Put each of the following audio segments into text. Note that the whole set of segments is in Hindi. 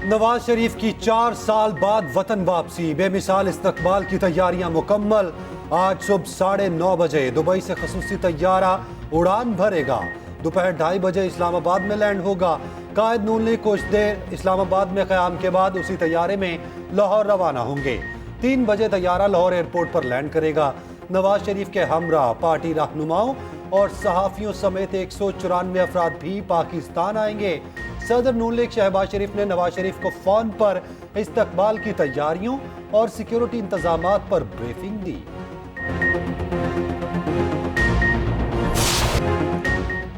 नवाज शरीफ की 4 साल बाद वतन वापसी, बेमिसाल इस्तकबाल की तैयारियां मुकम्मल। आज सुबह 9:30 बजे दुबई से खसूसी तैयारा उड़ान भरेगा। दोपहर 2:30 बजे इस्लामाबाद में लैंड होगा। कायद नून लीग कुछ देर इस्लामाबाद में क़याम के बाद उसी तैयारे में लाहौर रवाना होंगे। 3 बजे तैयारा लाहौर एयरपोर्ट पर लैंड करेगा। नवाज शरीफ के हमरा पार्टी रहनुमाओं और सहाफ़ियों समेत 194 अफराद भी पाकिस्तान आएंगे। सदर नून लीग शहबाज शरीफ ने नवाज शरीफ को फोन पर इस्तकबाल की तैयारियों और सिक्योरिटी इंतजामात पर ब्रीफिंग दी।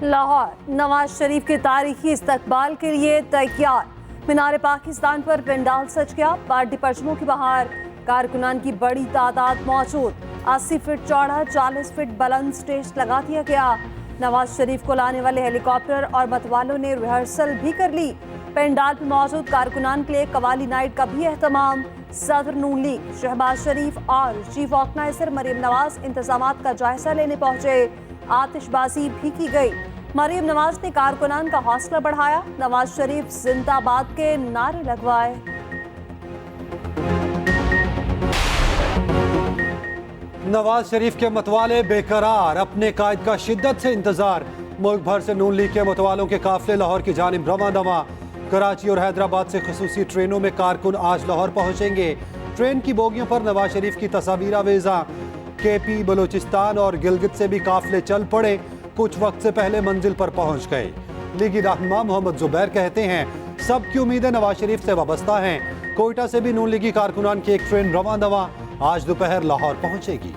लाहौर नवाज शरीफ के तारीखी इस्तकबाल के लिए तैयार। मीनार पाकिस्तान पर पंडाल सज गया। पार्टी परचमों की बहार, कारकुनान की बड़ी तादाद मौजूद। 80 फीट चौड़ा 40 फीट बुलंद स्टेज लगा दिया गया। नवाज शरीफ को लाने वाले हेलीकॉप्टर और मतवालों ने रिहर्सल भी कर ली। पंडाल में मौजूद कारकुनान के लिए कवाली नाइट का भी एहतमाम। सदर नून लीग शहबाज शरीफ और चीफ ऑर्गेनाइजर मरीम नवाज इंतजामात का जायजा लेने पहुंचे। आतिशबाजी भी की गई। मरीम नवाज ने कारकुनान का हौसला बढ़ाया। नवाज शरीफ जिंदाबाद के नारे लगवाए। नवाज शरीफ के मतवाले बेकरार, अपने कायद का शिद्दत से इंतजार। मुल्क भर से नून लीग के मतवालों के काफिले लाहौर की जानिब रवां दवा। कराची और हैदराबाद से खसूसी ट्रेनों में कारकुन आज लाहौर पहुंचेंगे। ट्रेन की बोगियों पर नवाज शरीफ की तस्वीर आवेजा। केपी, बलूचिस्तान और गिलगित से भी काफिले चल पड़े। कुछ वक्त से पहले मंजिल पर पहुंच गए। लीगी रहनुमा मोहम्मद जुबैर कहते हैं, सबकी उम्मीदें नवाज शरीफ से वाबस्ता हैं। कोयटा से भी नून लीगी कारकुनान की एक ट्रेन रवां दवा आज दोपहर लाहौर पहुंचेगी।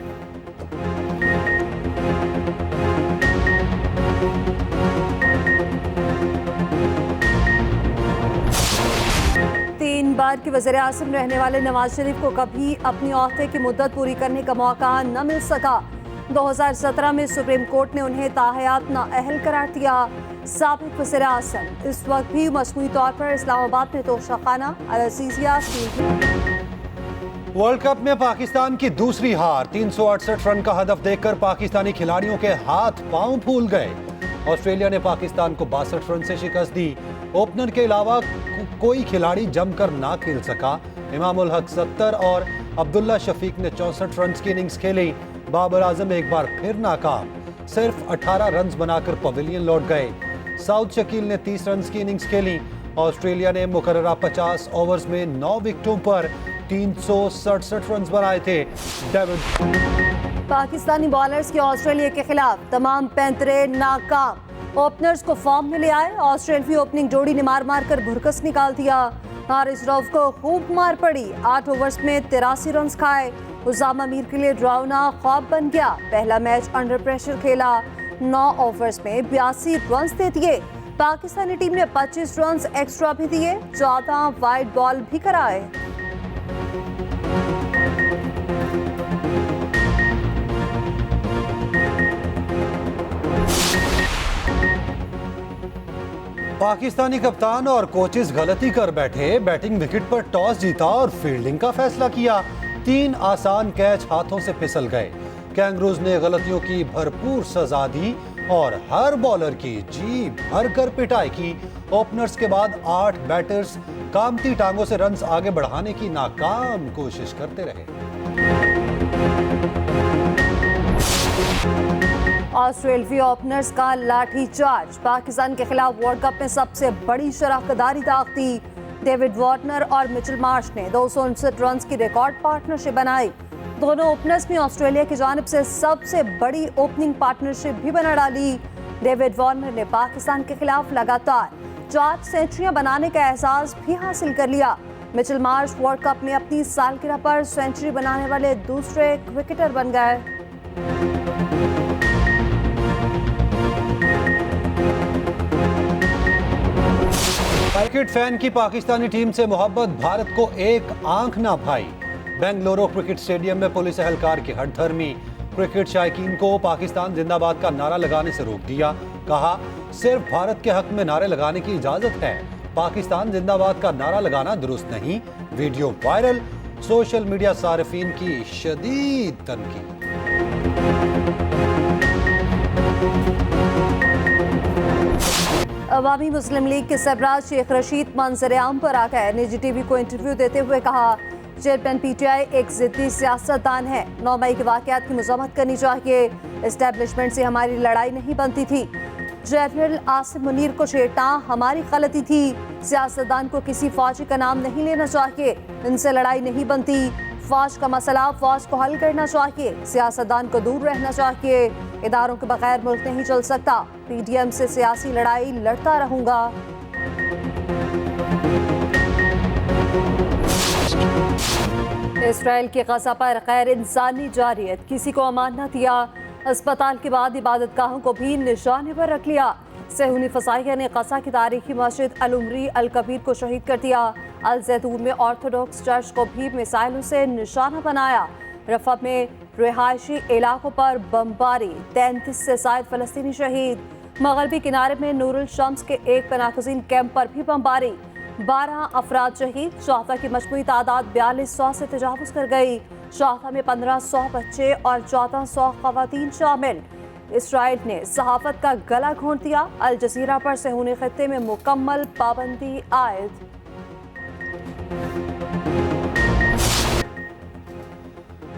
तीन बार की वज़ीर आज़म रहने वाले नवाज शरीफ को कभी अपनी ओहदे की मुद्दत पूरी करने का मौका न मिल सका। 2017 में सुप्रीम कोर्ट ने उन्हें ताहयात नाअहल करार दिया। साबिक वज़ीर आज़म इस वक्त भी मसनूई तौर पर इस्लामाबाद में तोशाखाना अल-अज़ीज़िया वर्ल्ड कप में पाकिस्तान की दूसरी हार। 368 रन का हदफ देखकर पाकिस्तानी खिलाड़ियों के हाथ पांव फूल गए। ऑस्ट्रेलिया ने पाकिस्तान को 62 रन से शिकस्त दी। ओपनर के अलावा कोई खिलाड़ी जमकर ना खेल सका। इमाम उल हक 70 और अब्दुल्ला शफीक ने 64 रन की इनिंग्स खेली। बाबर आजम एक बार फिर नाकाम, सिर्फ 18 रन बनाकर पवेलियन लौट गए। साउथ शकील ने 30 रन की इनिंग्स खेली। ऑस्ट्रेलिया ने मुकर्ररा 50 ओवर्स में 9 विकेटों पर 367 रन बनाए थे। पाकिस्तानी बॉलर्स के ऑस्ट्रेलिया के खिलाफ तमाम पैंतरे नाकाम। ओपनर्स को फॉर्म में ले आए। ऑस्ट्रेलियाई ओपनिंग जोड़ी ने मार मार कर भुरकस निकाल दिया। हारिस रऊफ को खूब मार पड़ी। 8 ओवर्स में 83 रन खाए। उसामा मीर के लिए ड्राउना ख्वाब बन गया। पहला मैच अंडर प्रेशर खेला। 9 ओवर्स में 82 रन दे दिए। पाकिस्तानी टीम ने 25 रन एक्स्ट्रा भी दिए। 14 वाइड बॉल भी कराए। पाकिस्तानी कप्तान और कोचेस गलती कर बैठे। बैटिंग विकेट पर टॉस जीता और फील्डिंग का फैसला किया। 3 आसान कैच हाथों से फिसल गए। कैंगरूज ने गलतियों की भरपूर सजा दी और हर बॉलर की जी भरकर पिटाई की। ओपनर्स के बाद 8 बैटर्स कामती टांगों से रन्स आगे बढ़ाने की नाकाम कोशिश करते रहे। ऑस्ट्रेलियाई ओपनर्स का लाठीचार्ज। पाकिस्तान के खिलाफ वर्ल्ड कप में सबसे बड़ी शराकदारी दागती। डेविड वार्नर और मिचेल मार्श ने 259 रन की रिकॉर्ड पार्टनरशिप बनाई। दोनों ओपनर्स में ऑस्ट्रेलिया की जानिब से सबसे बड़ी ओपनिंग पार्टनरशिप भी बना डाली। डेविड वार्नर ने पाकिस्तान के खिलाफ लगातार 4 सेंचुरियां बनाने का एहसास भी हासिल कर लिया। मिचेल मार्श वर्ल्ड कप में अपनी सालगिरह पर सेंचुरी बनाने वाले दूसरे क्रिकेटर बन गए। क्रिकेट फैन की पाकिस्तानी टीम से मोहब्बत भारत को एक आंख ना भाई। बेंगलुरु क्रिकेट स्टेडियम में पुलिस एहलकार की हठधर्मी। क्रिकेट शायकीन को पाकिस्तान जिंदाबाद का नारा लगाने से रोक दिया। कहा, सिर्फ भारत के हक में नारे लगाने की इजाजत है, पाकिस्तान जिंदाबाद का नारा लगाना दुरुस्त नहीं। वीडियो वायरल, सोशल मीडिया सारिफीन की शदीद तनकीद। अवामी मुस्लिम लीग के सरबराह शेख रशीद मंजर-ए-आम पर आ गए। निजी टीवी को इंटरव्यू देते हुए कहा, चेयरमैन पीटीआई एक जिद्दी सियासतदान है। 9 मई के वाकयात की मजम्मत करनी चाहिए। एस्टेब्लिशमेंट से हमारी लड़ाई नहीं बनती थी। जनरल आसिम मुनीर को छेड़ना हमारी गलती थी। सियासतदान को किसी फौजी का नाम नहीं लेना चाहिए। इनसे लड़ाई नहीं बनती। फौज का मसला फौज को हल करना चाहिए। सियासतदान को दूर रहना चाहिए। इदारों के बगैर मुल्क नहीं चल सकता। पीडीएम से सियासी लड़ाई लड़ता रहूंगा। इसराइल के गजा पर गैर इंसानी जारियत, किसी को अमान न दिया। अस्पताल के बाद इबादतगाहों को भी निशाने पर रख लिया। सेहूनी फसाइया ने गजा की तारीखी मस्जिद अल-उमरी अल-कबीर को शहीद कर दिया। अल-जैतून में ऑर्थोडॉक्स चर्च को भी मिसाइलों से निशाना बनाया। रफा में रिहायशी इलाकों पर बमबारी, 33 से ज्यादा फलस्तीनी शहीद। मगरबी किनारे में नूरुल शम्स के एक पनाहगज़ीन कैंप पर भी बमबारी, 12 अफराद शहीद। शाहता की मजमूई तादाद 4200 से तजावुज़ कर गई। शाहता में 1500 बच्चे और 1400 ख़वातीन शामिल। इसराइल ने सहाफत का गला घोंट दिया। अल जजीरा पर सेहूनी खित्ते में मुकम्मल पाबंदी आयद।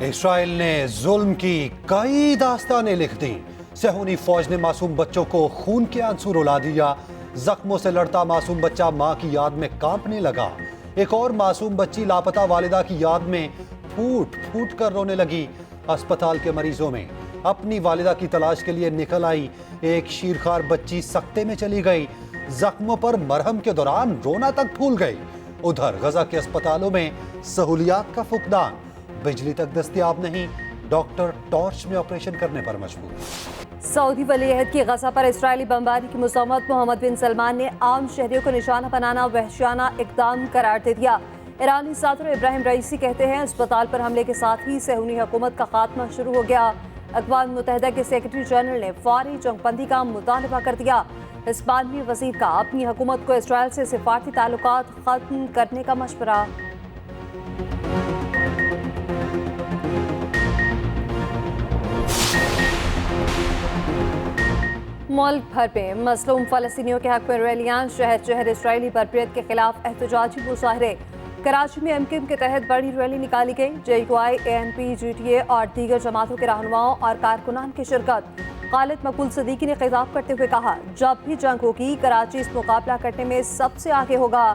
इसराइल ने जुल्म की कई दास्तानें लिख दी। सेहूनी फौज ने मासूम बच्चों को खून के आंसू रुला दिया। जख्मों से लड़ता मासूम बच्चा मां की याद में कांपने लगा। एक और मासूम बच्ची लापता वालिदा की याद में फूट फूट कर रोने लगी। अस्पताल के मरीजों में अपनी वालिदा की तलाश के लिए निकल आई एक शीरखार बच्ची सकते में चली गई। जख्मों पर मरहम के दौरान रोना तक भूल गई। उधर गजा के अस्पतालों में सहूलियात का फुकदान, बिजली तक दस्तयाब नहीं, डॉक्टर टॉर्च में ऑपरेशन करने पर मजबूर। सऊदी वलीअहद की गजा पर इजरायली बमबारी की मुज़म्मत मोहम्मद बिन सलमान ने आम शहरियों को निशाना बनाना वहशियाना इक़दाम करार दे दिया। ईरानी सदर इब्राहिम रईसी कहते हैं, अस्पताल पर हमले के साथ ही सेहूनी हुकूमत का खात्मा शुरू हो गया। अक़वाम मुत्तहिदा के सेक्रेटरी जनरल ने फौरी जंगबंदी का मुतालबा कर दिया। इस्पानवी वज़ीर का अपनी हुकूमत को इसराइल से सिफारती ताल्लुकात ख़त्म करने का मशवरा। मुल्क भर में मज़लूम फ़लस्तीनियों के हक़ में रैलियां, शहर शहर इसराइली बर्बरियत के खिलाफ एहतजाजी मुज़ाहरे। कराची में एमक्यूएम के तहत बड़ी रैली निकाली गई। जेयूआई, एएनपी, जीटीए और दीगर जमातों के रहनुमाओं और कारकुनान की शिरकत। खालिद मकबूल सिद्दीकी ने खिताब करते हुए कहा, जब भी जंग होगी कराची इस मुकाबला करने में सबसे आगे होगा।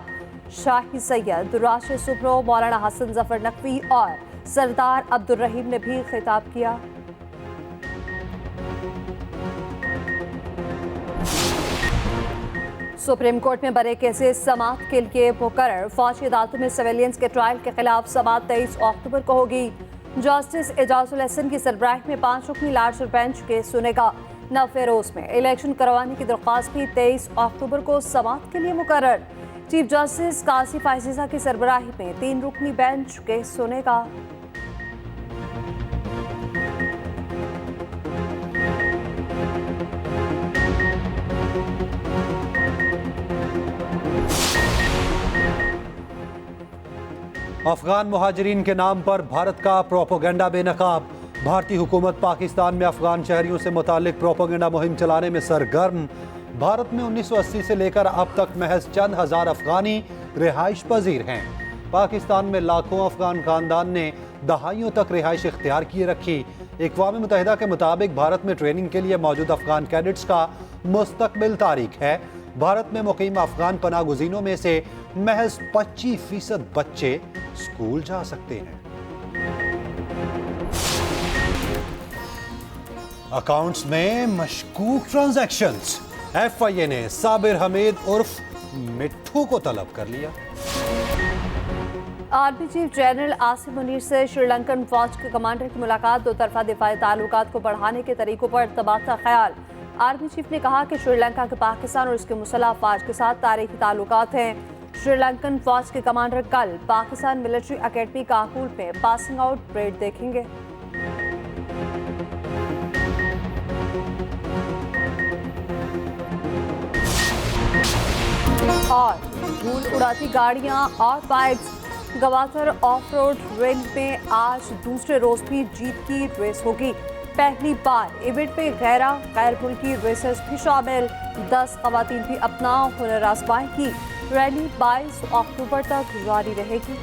शाही सैयद, राशिद सुब्रो, मौलाना हसन जफर नकवी और सरदार अब्दुल रहीम ने भी खिताब किया। सुप्रीम कोर्ट में बड़े केसेस समाअत के लिए मुकर्रर। फौजी अदालतों में सिविलियंस के ट्रायल के खिलाफ समाअत 23 अक्टूबर को होगी। जस्टिस एजाजुल हसन की सरबराही में 5 रुकनी लार्जर बेंच केस सुनेगा। नवफेरोज में इलेक्शन करवाने की दरख्वास्त भी 23 अक्टूबर को समाअत के लिए मुकर्रर। चीफ जस्टिस कासिफ आइज़ा की सरबराही में 3 रुकनी बेंच केस सुनेगा। अफगान मुहाजिरीन के नाम पर भारत का प्रोपोगेंडा बेनकाब। भारतीय हुकूमत पाकिस्तान में अफगान शहरियों से मुतालिक प्रोपोगेंडा मुहिम चलाने में सरगर्म। भारत में 1980 से लेकर अब तक महज चंद हजार अफगानी रिहाइश पजीर हैं। पाकिस्तान में लाखों अफगान खानदान ने दहाइयों तक रिहाइश इख्तियार किए रखी। अक़वाम मुत्तहिदा के मुताबिक भारत में ट्रेनिंग के लिए मौजूद अफगान कैडेट्स का मुस्तकबिल तारीख है। भारत में मुकीम अफगान पनाहगज़ीनों में से महज 25% बच्चे स्कूल जा सकते हैं। अकाउंट्स में मशकूक ट्रांजैक्शंस। एफआईए ने साबिर हमीद उर्फ मिट्ठू को तलब कर लिया। Army chief general Asim Munir से श्रीलंकन फौज के कमांडर की मुलाकात। दो तरफा दिफाई ताल्लुकात को बढ़ाने के तरीकों पर तबादला ख्याल। आर्मी चीफ ने कहा कि श्रीलंका के पाकिस्तान और उसके मुसल्लह अफवाज के साथ तारीखी ताल्लुकात हैं। श्रीलंकन फौज के कमांडर कल पाकिस्तान मिलिट्री अकेडमी काकुल में पासिंग आउट परेड देखेंगे। और धूल उड़ाती गाड़ियां और bikes. Gwadar of road range में आज दूसरे रोज भी जीत की रेस होगी। पहली बार इवेंट में गैर मुल्की रेसर्स भी शामिल, 10 खवातीन भी अपना हुनर आजमाएंगी। रैली 22 अक्टूबर तक जारी रहेगी।